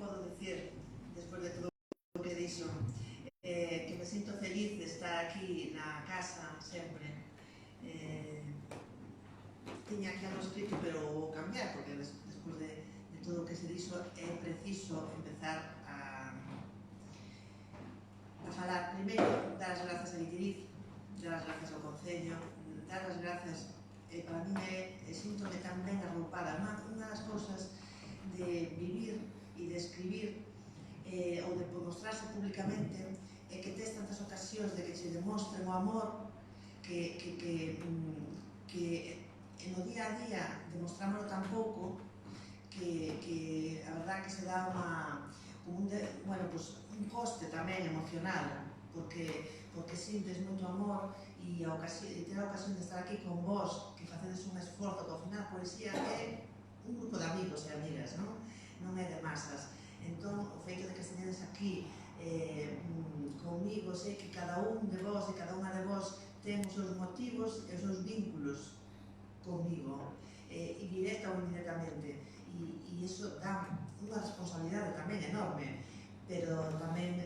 podo dicir, despois de todo o que dixo, que me sinto feliz de estar aquí na casa sempre. Tiña aquí algo escrito, pero vou cambiar, porque despois de todo o que se dixo é preciso empezar a falar. Primeiro, dar as grazas a Guitiriz, dar as grazas ao Concello, dar as grazas, para mí síntome tan ben arroupada. Unha das cousas de vivir e de escribir ou de mostrarse públicamente é que tes tantas ocasións de que se demostren o amor que no día a día demostrámoslo tan pouco que a verdad que se dá un coste tamén emocional, porque sintes moito amor e ter a ocasión de estar aquí con vos, que facedes un esforzo, que ao final a poesía é un grupo de amigos e amigas, non é de masas. Entón, o feito de que estedes aquí comigo, sei que cada un de vos e cada unha de vos ten os seus motivos e os seus vínculos comigo, directa ou indirectamente, e iso dá unha responsabilidade tamén enorme, pero tamén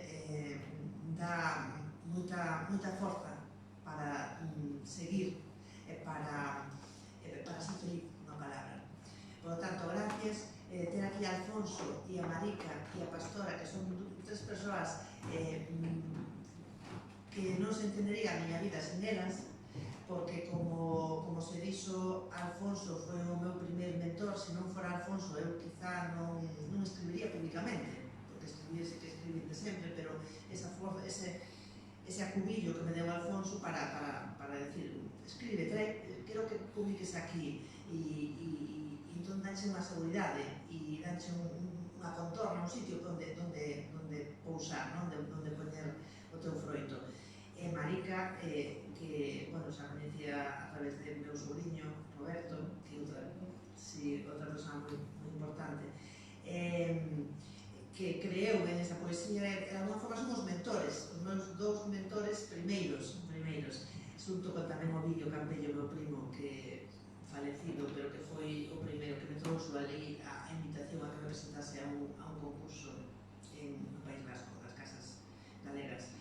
dá moita forza para seguir e para ser feliz, unha palabra. Por lo tanto, gracias. Ter aquí a Alfonso e a Marica e a Pastora, que son tres persoas que non se entendería a miña vida sen elas, porque como se dixo, Alfonso foi o meu primeiro mentor. Se non fora Alfonso, eu quizá non escribiría públicamente, porque escribir sei que escribir de sempre, pero esa forza, ese acubillo que me deu Alfonso para decir, escribe, quero que publiques aquí, e entón danche unha seguridade e danche unha contorna, un sitio onde pousar, onde poñer o teu froito. E Marica, que, xa coñecía a través do meu sobrinho Roberto, que é outra persoa moi importante, que creeu en esa poesía. De alguma forma son os mentores, os meus dous mentores primeiros, xunto con tamén o Ovidio Campello, meu primo, que falecido, pero que foi o primeiro que me trouxo ali a invitación a que representase a un concurso no País Vasco, das casas galegas.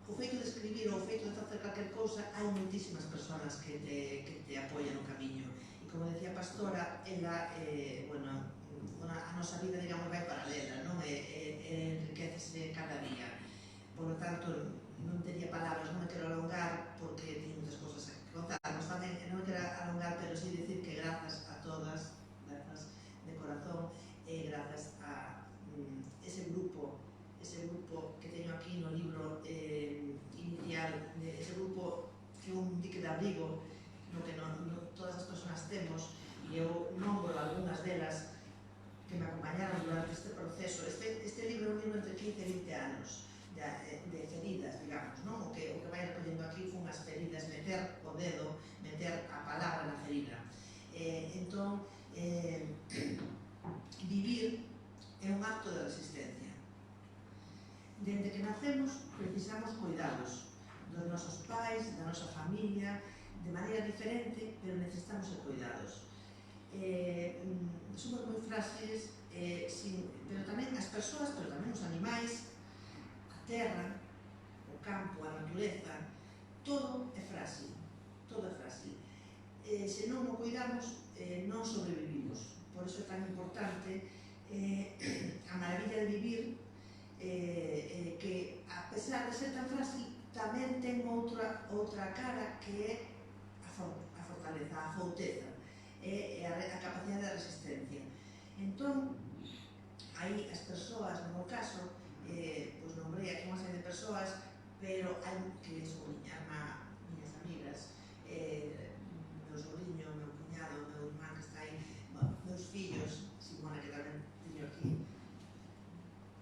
O feito de escribir ou o feito de facer calquer cousa, hai moitísimas persoas que te apoian no camiño, e como decía Pastora, ela, a nosa vida, digamos, vai paralela, non? Enriquecese cada día. Por lo tanto, non tería palabras, non me quero alongar, porque teño moitas cousas que contar, mas tamén non me quero alongar, pero sí dicir que grazas a todas, grazas de corazón, e grazas a ese grupo que teño aquí no libro inicial, ese grupo que un dique de abrigo, no que todas as persoas temos, e eu nombro algunhas delas que me acompañaron durante este proceso. Este libro é un libro entre 15 e 20 anos de feridas, digamos, non? O que vai recollendo aquí son as feridas, meter o dedo, meter a palabra na ferida. Entón, vivir é un acto de resistencia. Dende que nacemos, precisamos cuidados dos nosos pais, da nosa familia, de maneira diferente, pero necesitamos ser cuidados. Somos moi frágiles, pero tamén as persoas, pero tamén os animais, a terra, o campo, a natureza, todo é frágil, todo é frágil. Se non o cuidamos, non sobrevivimos. Por iso é tan importante a maravilla de vivir, que, a pesar de ser tan frágil, tamén ten outra cara, que é a fortaleza, a fouteza, a capacidade de resistencia. Entón, aí as persoas, no meu caso, nombrei aquí unha serie de persoas, pero hai que son miñas amigas, meu sobrinho, meu cuñado, meu irmán que está aí, meus fillos, Simona, que tamén teño aquí.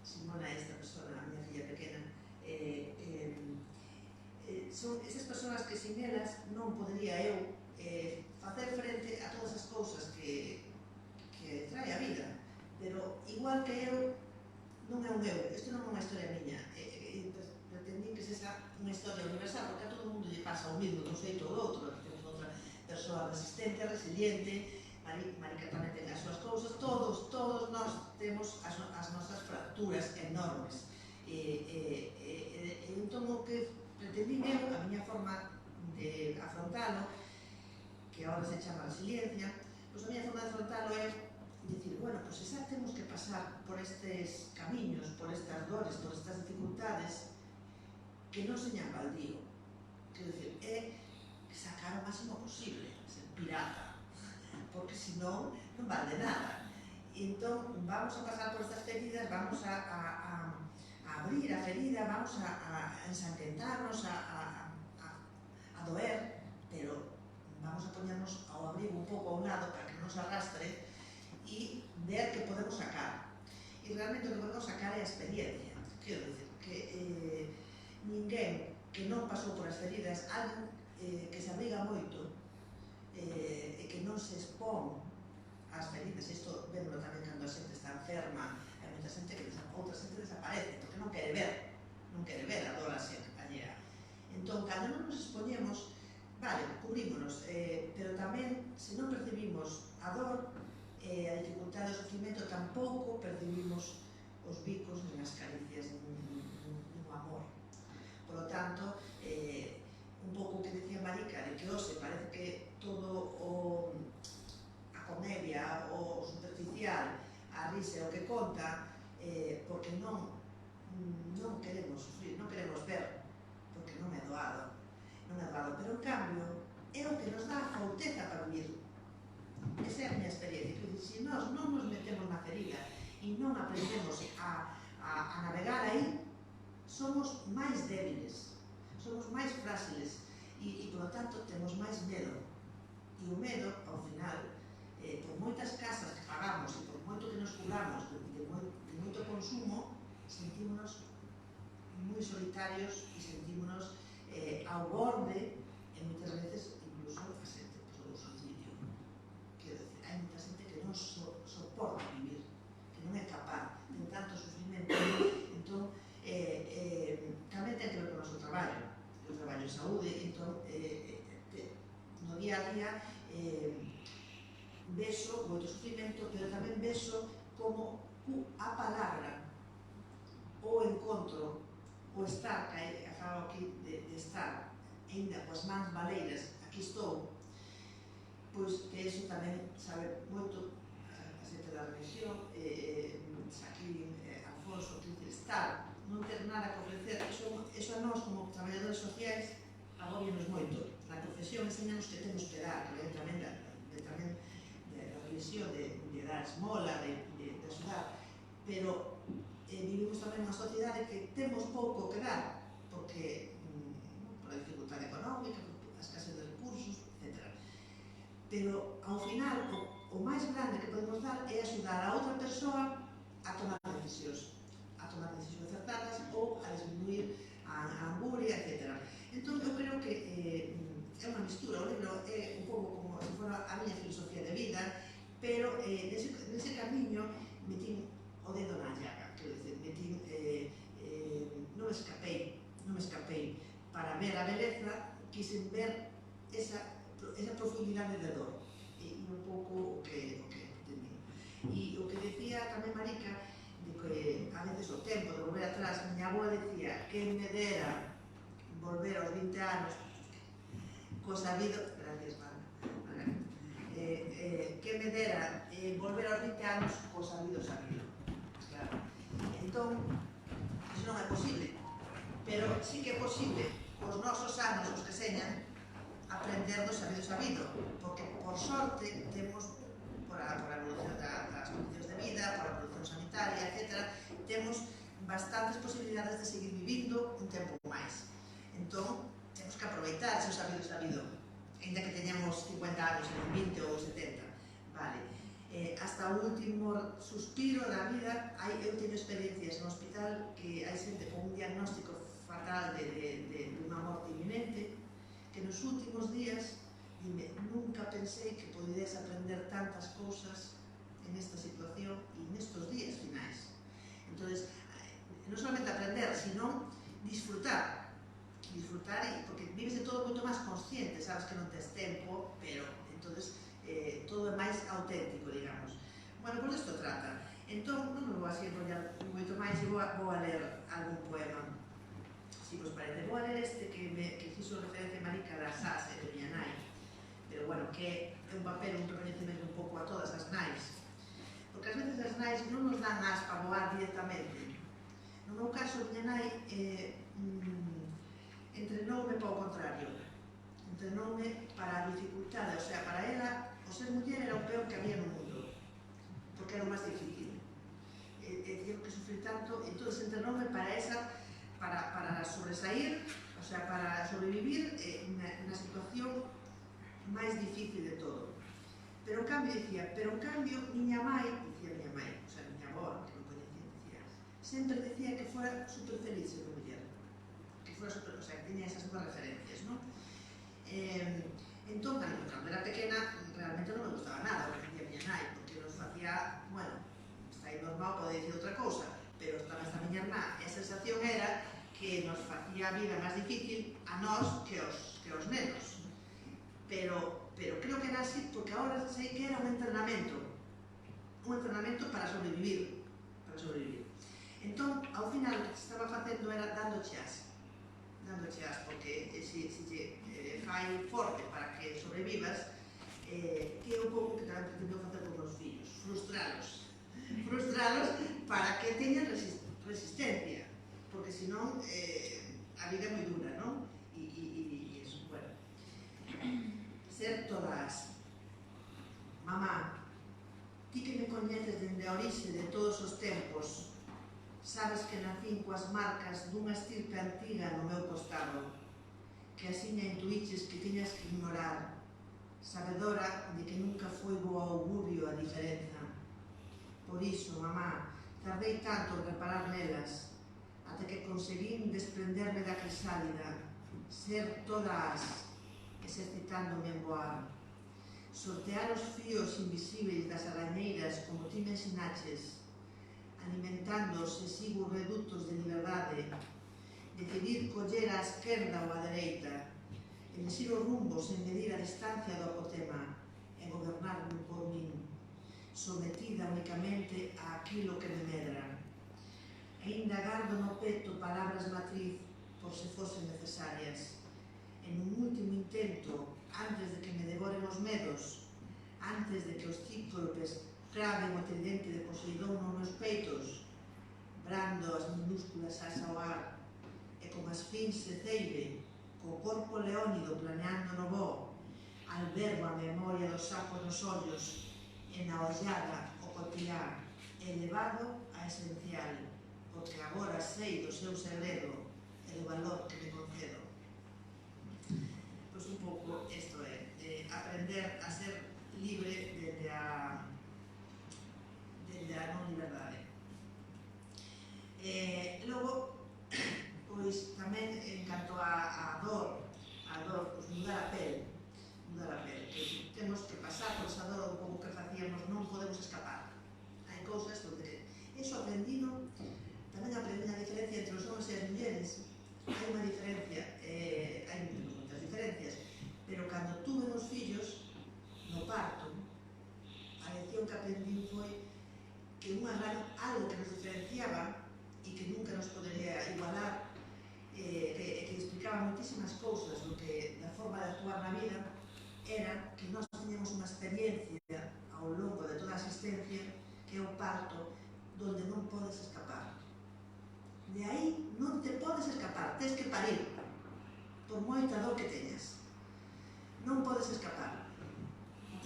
Simona é esta persona, a miña filla pequena. Son esas persoas que sin elas non podería eu facer frente a todas as cousas fracturas enormes. Entón, o que pretendín eu, a miña forma de afrontalo, que agora se chama resiliencia, pois a miña forma de afrontalo é dicir, bueno, pois xa temos que pasar por estes camiños, por estas dores, por estas dificultades, que non señan baldío. Quero dicir, é sacar o máximo posible, ser pirata, porque senón non vale de nada. Entón, vamos a pasar por estas feridas, vamos a abrir a ferida, vamos a ensanguentarnos, a doer, pero vamos a poñernos ao abrigo un pouco a un lado para que non nos arrastre e ver que podemos sacar. E realmente o que podemos sacar é a experiencia. Quero dicir, que ninguén que non pasou por as feridas, alguén que se abriga moito e que non se expón ás feridas, isto vémoslo tamén cando a xente está enferma, hai moita xente que outra xente desaparece porque non quere ver a dor allea. Entón, cando non nos expoñemos, vale, cubrímonos, pero tamén, se non percibimos a dor, a dificultade do sofrimento, tampouco percibimos os bicos nin as caricias nin o amor. Por lo tanto, un pouco o que decía Marica, de que hoxe parece que todo a comedia, o superficial, a risa o que conta, porque non queremos sufrir, non queremos ver, porque non é doado, pero en cambio é o que nos dá a fauteza para vivir. Esa é a miña experiencia, que se nós non nos metemos na ferida e non aprendemos a navegar aí, somos máis débiles, somos máis frágiles e, por lo tanto, temos máis medo. E o medo, ao final, por moitas casas que pagamos e por moito que nos curamos de moito consumo, sentímonos moi solitarios e sentímonos ao borde, e moitas veces incluso a xente polo suicidio. Quero dicir, hai moita xente que non soporta vivir, que non é capaz, ten tanto sufrimento. Entón, tamén ten que ver con o noso traballo. Eu traballo en saúde, entón, no día a día, vexo moito sufrimento, pero tamén vexo como a palabra, o encontro, o estar, que falo aquí de estar, ainda coas mans baleiras, aquí estou, pois que iso tamén sabe moito a xente da religión, Saquín, Alfonso, que dice estar, non ter nada que ofrecer, iso a nós como traballadores sociais agóbianos moito. Na profesión enseñanos que temos que dar, que tamén da religión, de dar esmola, de axudar, pero vivimos tamén unha sociedade que temos pouco que dar, porque por a dificultade económica, a escasez de recursos, etc. Pero, ao final, o máis grande que podemos dar é axudar a outra persoa a tomar decisións acertadas ou a disminuir a angurria, etc. Entón, eu creo que é unha mistura. O libro é un pouco como se fora a miña filosofía de vida, pero nese camiño metín o dedo na llaga, quero dicir, metín, non me escapei para ver a beleza, quisen ver esa profundidade de dor, e un pouco o que entendí. E o que decía tamén Marica, de que a veces o tempo de volver atrás, miña avó decía que me dera volver aos 20 anos, co sabido, gracias, que me dera volver aos 20 anos co sabido. Claro. Entón, iso non é posible, pero sí que é posible os nosos anos, os que señan, aprender do sabido, porque por sorte temos, por a evolución das condicións de vida, por a evolución sanitaria, etc., temos bastantes posibilidades de seguir vivindo un tempo máis. Entón, temos que aproveitar ese sabido, ainda que teñamos 50 anos, 20 ou 70, vale. Hasta o último suspiro da vida, eu teño experiencias no hospital que hai xente con un diagnóstico fatal de unha morte inminente, que nos últimos días nunca pensei que poderías aprender tantas cousas en esta situación e nestos días finais. Entón, non solamente aprender, sino disfrutar, porque vives de todo moito máis consciente, sabes que non tes tempo, pero entón todo é máis auténtico, digamos. Bueno, por isto trata. Entón, non me vou así enrollar moito máis e vou a ler algún poema. Si vos parece, vou a ler este que fixo referencia Marica das As e de miña nai, pero bueno, que é un papel, un reconhecimento un pouco a todas as nais, porque ás veces as nais non nos dan as para voar directamente. No meu caso, miña nai entrenoume para o contrario, entrenoume para a dificultade, o sea, para ela, o ser muller era o peor que había no mundo, porque era o máis difícil. Tiño que sufrir tanto, entón entrenoume para sobresair, o sea, para sobrevivir na situación máis difícil de todo. Pero en cambio, miña mãe, o sea, miña avó, que non coñecía, sempre decía que fora super feliz ser muller, que fora super, o sea, que tiña esas dúas referencias, non? Entón, cando era pequena, realmente non me gustaba nada o que decía miña nai, porque nos facía, bueno, está aí normal, pode dicir outra cousa, pero estaba esta miña irmá, e a sensación era que nos facía a vida máis difícil a nós que os nenos. Pero creo que era así porque agora sei que era un entrenamento para sobrevivir. Entón, ao final, o que estaba facendo era dando cheas, porque se fai forte para que sobrevivas, que é un pouco que tamén pretendo facer con os fillos, frustralos para que teñan resistencia, porque senón a vida é moi dura, non? E eso, bueno. Ser todas. Mamá, ti que me coñeces dende a orixe de todos os tempos, sabes que nacín coas marcas dunha estirpe antiga no meu costado, que asiña intuiches que tiñas que ignorar, sabedora de que nunca foi bo augurio a diferenza. Por iso, mamá, tardei tanto en reparar nelas, até que conseguín desprenderme da crisálida, ser todas exercitándome en voar, sortear os fíos invisibles das arañeiras como ti me ensinaches, alimentando os exiguos redutos de liberdade, decidir coller á esquerda ou á dereita, elegir o rumbo sen medir a distancia do apotema e gobernarme por min, sometida únicamente a aquilo que me medra. Ainda gardo no peto palabras matriz por se fosen necesarias. En un último intento, antes de que me devoren os medos, antes de que os cíclopes craven o tridente de Poseidón nos meus peitos, brando as minúsculas as ao ar, e como as fins se ceibe, co corpo leónido planeando no voo, albergo a memoria do sapo nos ollos, e na ollada o cotiá, elevado a esencial, porque agora sei do seu segredo e do valor que me concedo. Pois un pouco isto é, aprender a ser libre dende a non liberdade. Logo, pois tamén en canto a dor, pois mudar a pel, que temos que pasar por esa dor un pouco que facíamos, non podemos escapar. Hai cousas onde iso aprendino, tamén aprendí a diferencia entre os homens e as mulleres. Hai unha diferencia, hai moitas diferencias, pero cando tuve os fillos, no parto, a lección que aprendí foi que algo que nos diferenciaba e que nunca nos podería igualar, que explicaba moitísimas cousas da forma de actuar na vida, era que nós teníamos unha experiencia ao longo de toda a existencia que é o parto, donde non podes escapar. De aí non te podes escapar, tens que parir, por moita dor que teñas. Non podes escapar.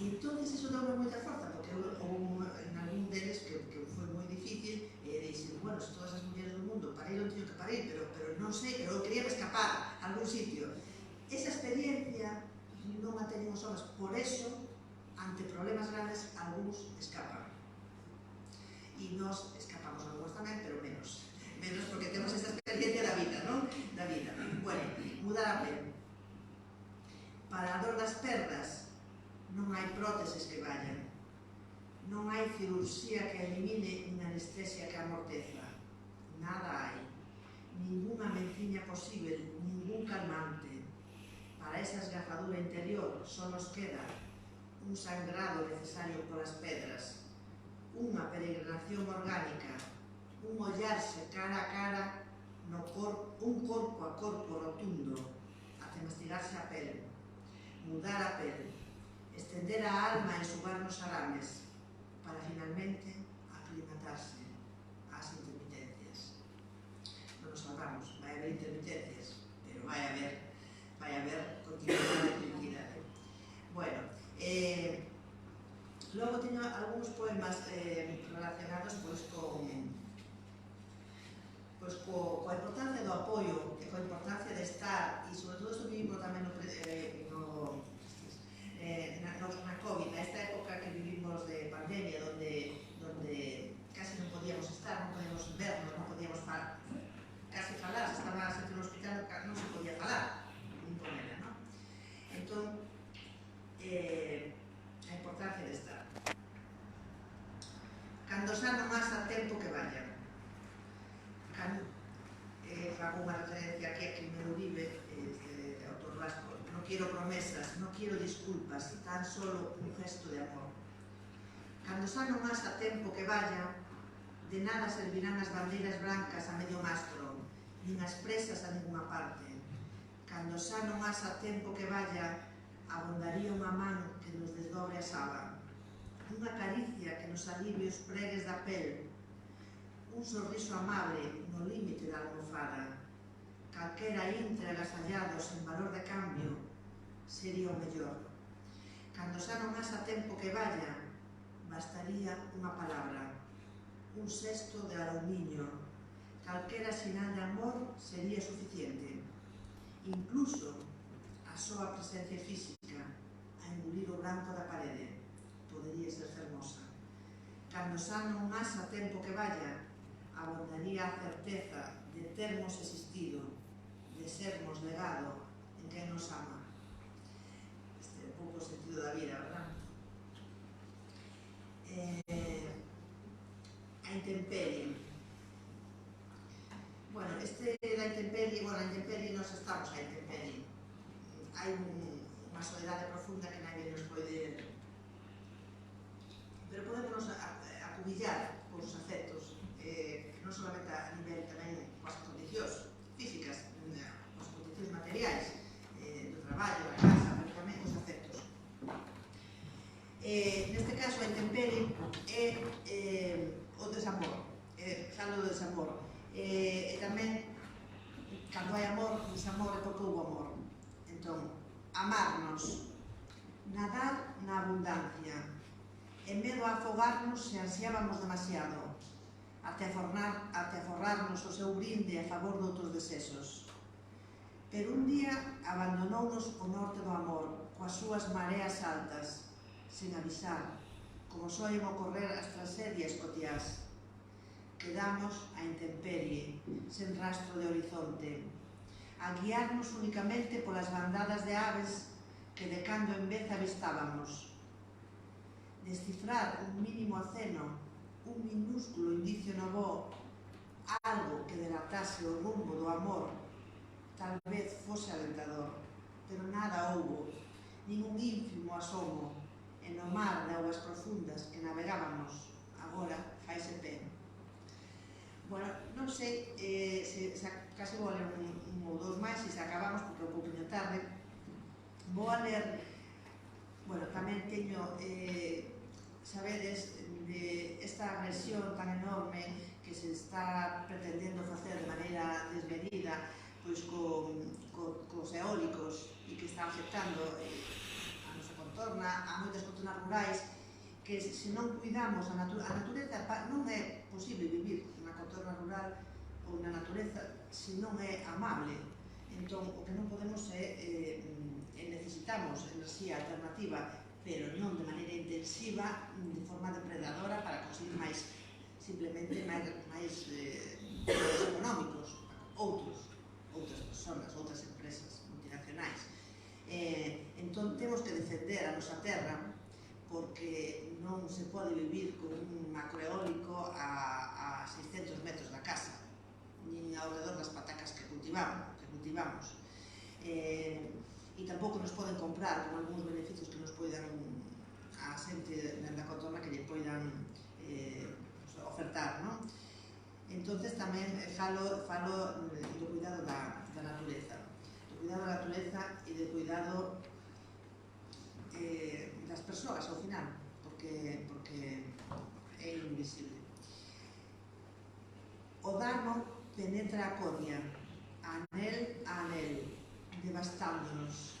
E entón iso deu moita forza, porque houve en algún deles que foi moi difícil, e dixen, bueno, se todas as mulleres do mundo pariron, teño que parir, pero non sei, pero eu quería escapar a algún sitio. Esa experiencia non a teñen os homens, por eso, ante problemas grandes, algúns escapan. E nós escapamos algúns tamén, pero menos porque temos esta experiencia da vida, non? Da vida. Bueno, mudar a pel. Para a dor das perdas non hai próteses que vallan, non hai cirurxía que elimine nin anestesia que amorteza, nada hai, ningunha medicina posible, ningún calmante. Para esa esgarradura interior só nos queda un sangrado necesario polas pedras, unha unha peregrinación orgánica, un ollarse cara a cara, un corpo a corpo rotundo, até mastigarse a pel, mudar a pel, estender a alma e subar nos arames, para finalmente aclimatarse ás intermitencias. Non nos salvamos, vai haber intermitencias, pero vai haber continuidade de tranquilidade. Bueno, logo teño algúns poemas relacionados coa importancia do apoio e coa importancia de estar, e sobre todo isto vivimos tamén na COVID, nesta época que vivimos de pandemia, donde casi non podíamos estar, non podíamos vernos, non podíamos casi falar, se estaba a xente no hospital non se podía falar, nin con ela, non? Entón, a importancia de estar. Cando xa non máis a tempo que vaya. Fago unha referencia aquí a Quimero Uribe, autor vasco. Non quiero promesas, non quiero disculpas, tan solo un gesto de amor. Cando xa non máis a tempo que vaya, de nada servirán as bandeiras brancas a medio mastro, nin as presas a ninguna parte. Cando xa non máis a tempo que vaya, abondaría unha man que nos desdobre a saba, unha caricia que nos alivie os pregues da pel, un sorriso amable no límite da almofada, calquera intre agasallado sen valor de cambio, sería o mellor. Cando xa non máis a tempo que vaya, bastaría unha palabra, un cesto de aluminio, calquera sinal de amor sería suficiente. Incluso a súa presencia física, a engulir o branco da parede, podería ser fermosa. Cando xa non máis a tempo que vaya, abondaría a certeza de termos existido, de sermos legado en quen nos ama. Este é un pouco o sentido da vida, verdad? A intemperie. Bueno, a intemperie nos estamos a intemperie. Hai unha soledade profunda que nadie nos pode... Pero podemos acubillar os afectos, non solamente a nivel tamén coas condicións físicas, as condicións materiais, do traballo, da casa, pero tamén os afectos. Neste caso, a intemperie é o desamor, falo do desamor. E tamén, cando hai amor, desamor é porque houve amor. Entón, amarnos, nadar na abundancia, e medo a afogarnos se ansiábamos demasiado, até aforrarnos o seu brinde a favor de outros desexos. Pero un día abandonounos o norte do amor, coas súas mareas altas, sen avisar, como soen ocorrer as tragedias cotiás. Quedamos a intemperie, sen rastro de horizonte, a guiarnos únicamente polas bandadas de aves que de cando en vez avistábamos. Descifrar un mínimo aceno, un minúsculo indicio no voo, algo que delatase o rumbo do amor, tal vez fose alentador, pero nada houbo, nin un ínfimo asomo, en o mar de augas profundas que navegábamos, agora faise pé. Bueno, non sei se casi vou a ler un ou dous máis, e se acabamos, porque é un pouquinho tarde. Vou a ler, bueno, tamén teño, sabedes, de esta agresión tan enorme que se está pretendendo facer de maneira desmedida, pois cos eólicos, e que está afectando a nosa contorna, a moitas contornas rurais, que se non cuidamos a natureza, non é posible vivir na contorna rural ou na natureza se non é amable. Entón, o que non podemos é necesitamos enerxía alternativa, pero non de maneira intensiva, de forma depredadora, para conseguir máis, simplemente máis económicos, outras persoas, outras empresas multinacionais. Entón, temos que defender a nosa terra, porque non se pode vivir con un macroeólico a 600 metros da casa, nin ao redor das patacas que cultivamos. E tampouco nos poden comprar con algúns beneficios que nos poidan a xente da contorna que lle poidan Entonces tamén falo do cuidado da natureza. Do cuidado da natureza e do cuidado das persoas ao final, porque é invisible. O dano penetra a codia, anel a anel, devastándonos.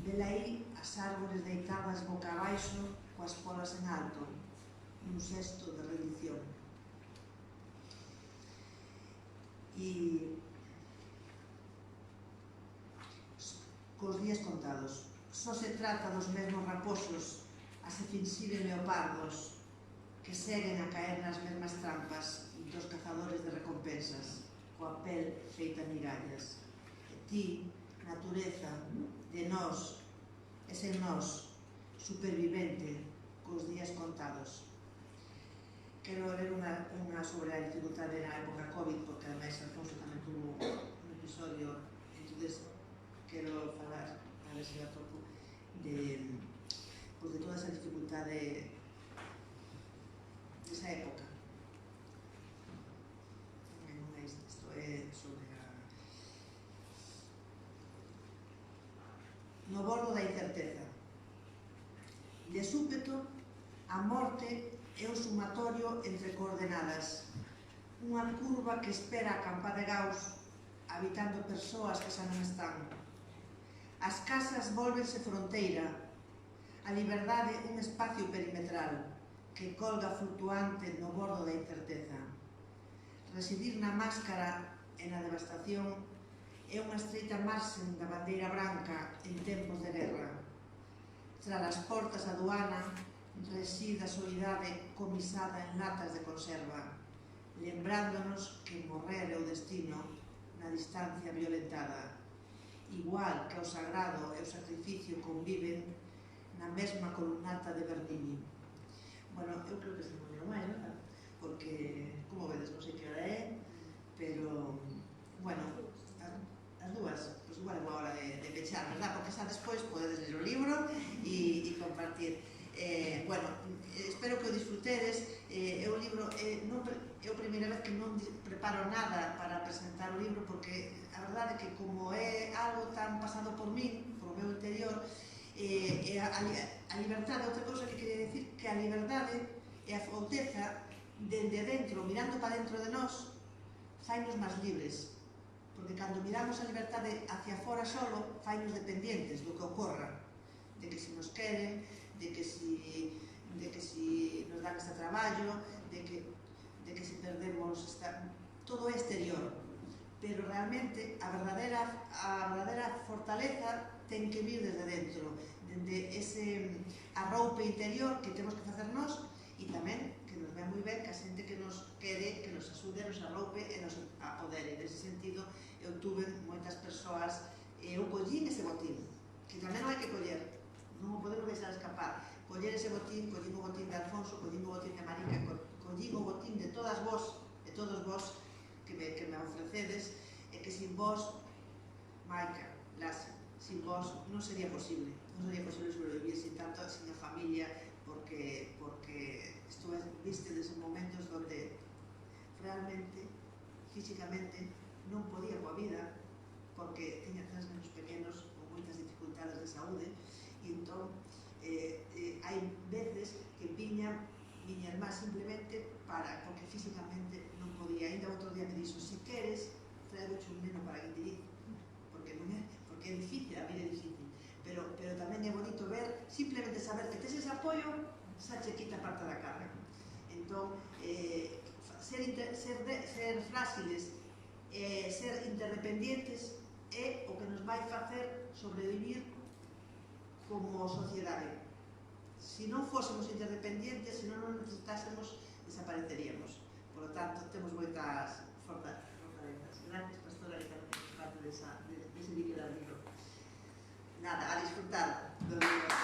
Velaí as árbores deitadas boca abaixo, coas polas en alto, nun xesto de rendición. E cos días contados. Só se trata dos mesmos raposos a se finxiren leopardos que seguen a caer nas mesmas trampas dos cazadores de recompensas, coa pel feita migallas. E ti, natureza, de nós, e sen nós, supervivente, cos días contados. Quero ler unha sobre a dificultade na época COVID, porque ademais Alfonso tamén tuvo un episodio, entonces quero falar, a ver se atopo, de toda esa dificultade desa época. Non é isto, é sobre a... No bordo da incerteza. De súpeto, a morte é un sumatorio entre coordenadas, unha curva que espera a campa de Gauss, habitando persoas que xa non están. As casas volvense fronteira, a liberdade un espacio perimetral que colga flutuante no bordo da incerteza. Residir na máscara e na devastación é unha estreita marxen da bandeira branca en tempos de guerra. Tras as portas da aduana reside a soidade comisada en latas de conserva, lembrándonos que morrer é o destino na distancia violentada, igual que o sagrado e o sacrificio conviven na mesma columnata de Bernini. Bueno, eu creo que se non digo máis, non? Porque, como vedes, non sei que hora é, pero, bueno, as dúas, pois igual é unha hora de pechar, verdad? Porque xa despois podedes ler o libro e compartir. Bueno, espero que o disfrutedes. É un libro, é a primeira vez que non preparo nada para presentar o libro, porque a verdade é que como é algo tan pasado por min, por o meu interior, a liberdade, outra cousa que quería decir, que a liberdade e a fouteza dende dentro, mirando para dentro de nós, fainos máis libres, porque cando miramos a liberdade hacia fora solo, fainos dependientes do que ocorra, de que se nos queren, de que si nos dan este traballo, de que se perdemos todo é exterior, pero realmente a verdadeira fortaleza ten que vir desde dentro, dende ese arroupe interior que temos que facer nós, e tamén que nos ve moi ben que a xente que nos quere, que nos axude, nos arroupe e nos apodere. Nese sentido, eu tuve moitas persoas, eu collín ese botín, que tamén non hai que coller, non o podemos deixar escapar. Coller ese botín, collín o botín de Alfonso, collín o botín de Marica, collín o botín de todas vos, de todos vos que me ofrecedes, e que sin vos, Maica, Lasi, sin vos non sería posible sobrevivir sin tanto, sin a familia, porque viste deses momentos donde realmente, físicamente, non podía coa vida, porque tiña 3 nenos pequenos con moitas dificultades de saúde, e entón hai veces que viña irmá simplemente porque físicamente non podía. Ainda outro día me dixo, se queres, traegoche un neno para que te diga, porque é difícil, a vida é difícil, pero tamén é bonito ver, simplemente saber que tes ese apoio, xa che quita parte da carga. Entón, ser frágiles, ser interdependientes é o que nos vai facer sobrevivir como sociedade. Se non fósemos interdependientes, se non nos necesitásemos, desapareceríamos. Por lo tanto, temos moitas fortalezas. Gracias, pastora, que tamén parte dese líquido libro. Nada, a disfrutar do libro.